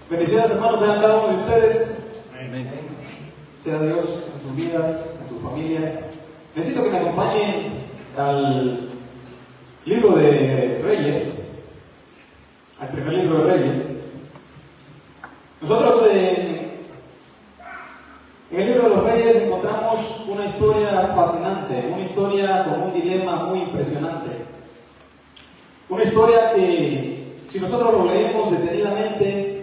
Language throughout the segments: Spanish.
Bendiciones, hermanos, sean cada uno de ustedes. Amén. Sea Dios en sus vidas, en sus familias. Necesito que me acompañen al libro de Reyes, al primer libro de Reyes. Nosotros en el libro de los Reyes encontramos una historia fascinante, una historia con un dilema muy impresionante. Una historia que, si nosotros lo leemos detenidamente,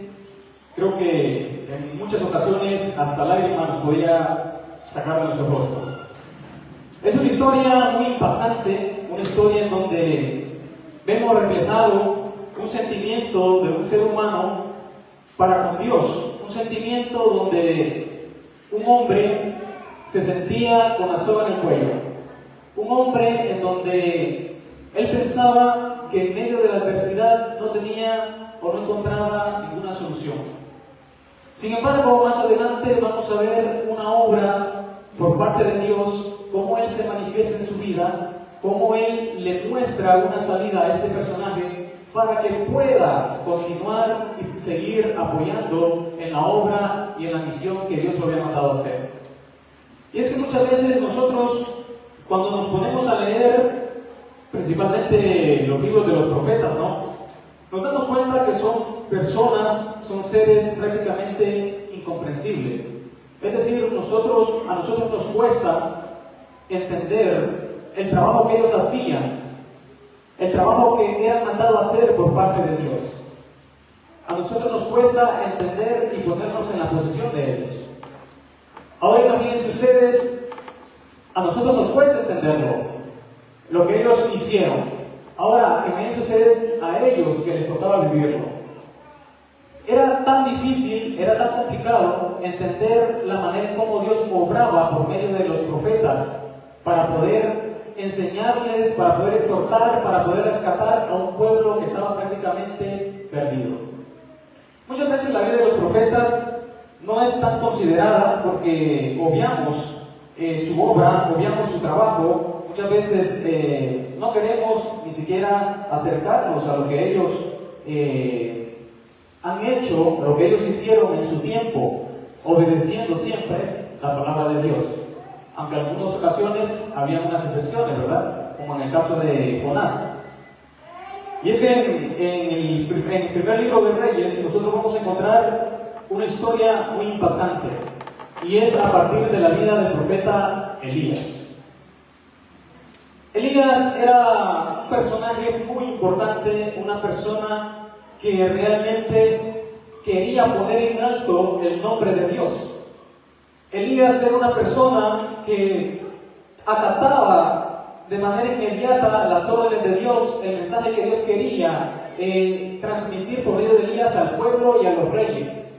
creo que en muchas ocasiones hasta lágrimas nos podría sacar de nuestro rostro. Es una historia muy impactante, una historia en donde vemos reflejado un sentimiento de un ser humano para con Dios, un sentimiento donde un hombre se sentía con la soga en el cuello, un hombre en donde él pensaba que en medio de la adversidad no tenía o no encontraba ninguna solución. Sin embargo, más adelante vamos a ver una obra por parte de Dios, cómo Él se manifiesta en su vida, cómo Él le muestra una salida a este personaje para que puedas continuar y seguir apoyando en la obra y en la misión que Dios lo había mandado a hacer. Y es que muchas veces nosotros, cuando nos ponemos a leer principalmente los libros de los profetas, nos damos cuenta que son personas, son seres prácticamente incomprensibles. Es decir, a nosotros nos cuesta entender el trabajo que ellos hacían, el trabajo que eran mandados a hacer por parte de Dios. A nosotros nos cuesta entender y ponernos en la posición de ellos. Ahora imagínense ustedes, a nosotros nos cuesta entenderlo, lo que ellos hicieron. Ahora imagínense ustedes a ellos que les tocaba vivirlo. Era tan difícil, era tan complicado entender la manera en cómo Dios obraba por medio de los profetas para poder enseñarles, para poder exhortar, para poder rescatar a un pueblo que estaba prácticamente perdido. Muchas veces la vida de los profetas no es tan considerada porque obviamos su obra, obviamos su trabajo. Muchas veces no queremos ni siquiera acercarnos a lo que ellos han hecho, lo que ellos hicieron en su tiempo, obedeciendo siempre la palabra de Dios. Aunque en algunas ocasiones había unas excepciones, ¿verdad? Como en el caso de Jonás. Y es que en el primer libro de Reyes nosotros vamos a encontrar una historia muy impactante. Y es a partir de la vida del profeta Elías. Elías era un personaje muy importante, una persona que realmente quería poner en alto el nombre de Dios. Elías era una persona que acataba de manera inmediata las órdenes de Dios, el mensaje que Dios quería transmitir por medio de Elías al pueblo y a los reyes.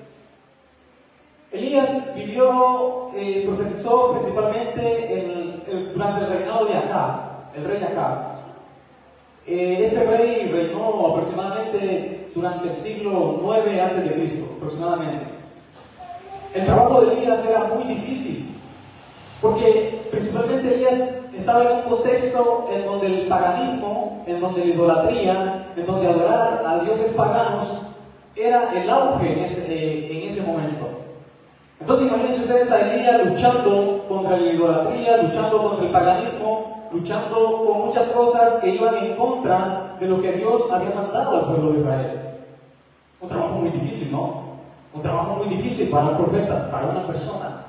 Elías vivió, profetizó principalmente durante el reinado de Acab, el rey Acab. Este rey reinó aproximadamente durante el siglo 9 a.C., aproximadamente. El trabajo de Elías era muy difícil, porque principalmente Elías estaba en un contexto en donde el paganismo, en donde la idolatría, en donde adorar a dioses paganos era el auge en ese momento. Entonces imagínense ustedes a Elías luchando contra la idolatría, luchando contra el paganismo, luchando con muchas cosas que iban en contra de lo que Dios había mandado al pueblo de Israel. Un trabajo muy difícil, ¿no? Un trabajo muy difícil para un profeta, para una persona.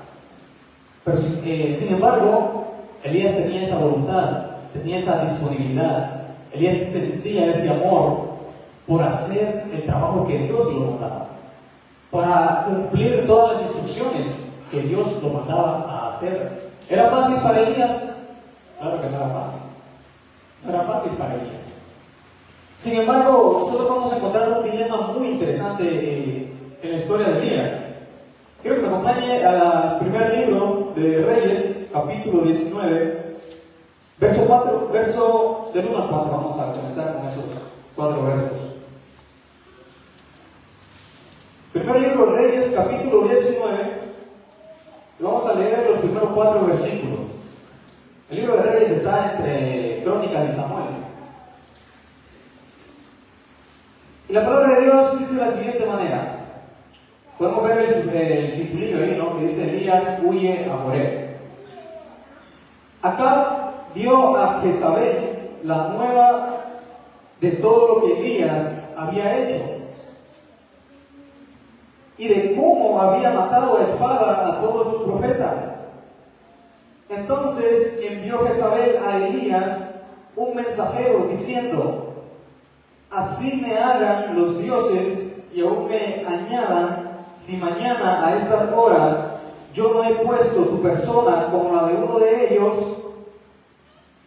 Pero sin embargo, Elías tenía esa voluntad, tenía esa disponibilidad. Elías sentía ese amor por hacer el trabajo que Dios lo mandaba, para cumplir todas las instrucciones que Dios lo mandaba a hacer. ¿Era fácil para Elías? Claro que no era fácil. No era fácil para Elías. Sin embargo, nosotros vamos a encontrar un dilema muy interesante en la historia de Elías. Quiero que me acompañe al primer libro de Reyes, capítulo 19, verso del 1 al 4. Vamos a comenzar con esos 4 versos. Primer libro de Reyes, capítulo 19, vamos a leer los primeros 4 versículos. El libro de Reyes está entre Crónicas y Samuel. Y la palabra de Dios dice de la siguiente manera: Podemos ver el titulillo ahí, ¿no? Que dice Elías huye a Joreb. Acá dio a Jezabel la nueva de todo lo que Elías había hecho y de cómo había matado a espada a todos los profetas. Entonces envió Jezabel a Elías un mensajero diciendo: así me hagan los dioses y aún me añadan, si mañana a estas horas yo no he puesto tu persona como la de uno de ellos.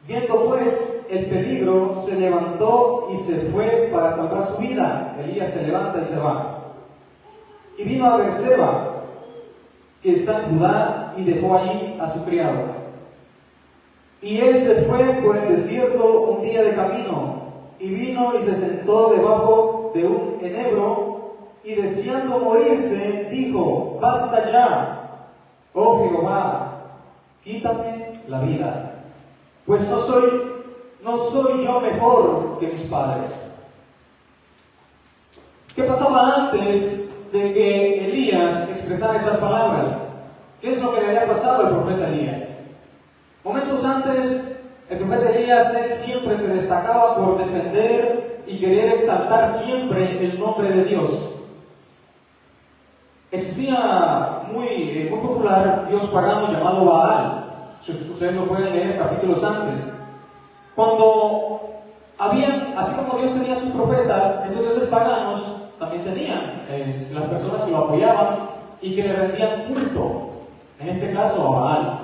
Viendo pues el peligro, se levantó y se fue para salvar su vida. Elías se levanta y se va. Y vino a Beerseba, que está en Judá, y dejó allí a su criado. Y él se fue por el desierto un día de camino, y vino y se sentó debajo de un enebro, y deseando morirse, dijo: basta ya, oh Jehová, quítame la vida, pues no soy yo mejor que mis padres. ¿Qué pasaba antes de que Elías expresara esas palabras? ¿Qué es lo que le había pasado al profeta Elías? Momentos antes, el profeta Elías, él siempre se destacaba por defender y querer exaltar siempre el nombre de Dios. Existía muy popular dios pagano llamado Baal. Ustedes lo pueden leer capítulos antes. Cuando así como Dios tenía sus profetas, estos dioses paganos también tenían las personas que lo apoyaban y que le rendían culto. En este caso a Baal.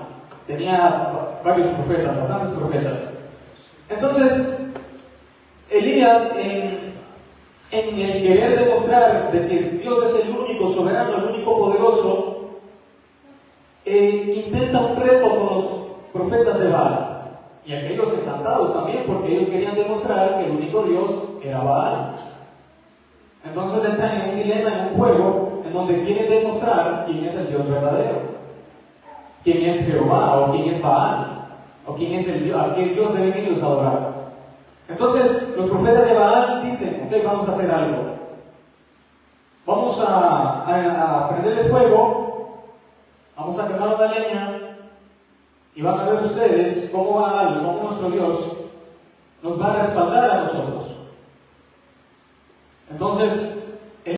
Tenía varios profetas, bastantes profetas. Entonces, Elías, en el querer demostrar de que Dios es el único soberano, el único poderoso, intenta un reto con los profetas de Baal. Y aquellos encantados también, porque ellos querían demostrar que el único Dios era Baal. Entonces entran en un dilema, en un juego, en donde quieren demostrar quién es el Dios verdadero, quién es Jehová, o quién es Baal, o quién es el Dios, a qué Dios deben ellos adorar. Entonces los profetas de Baal dicen: ok, vamos a hacer algo. Vamos a prender el fuego, vamos a quemar una leña, y van a ver ustedes cómo Baal, cómo nuestro Dios, nos va a respaldar a nosotros. Entonces,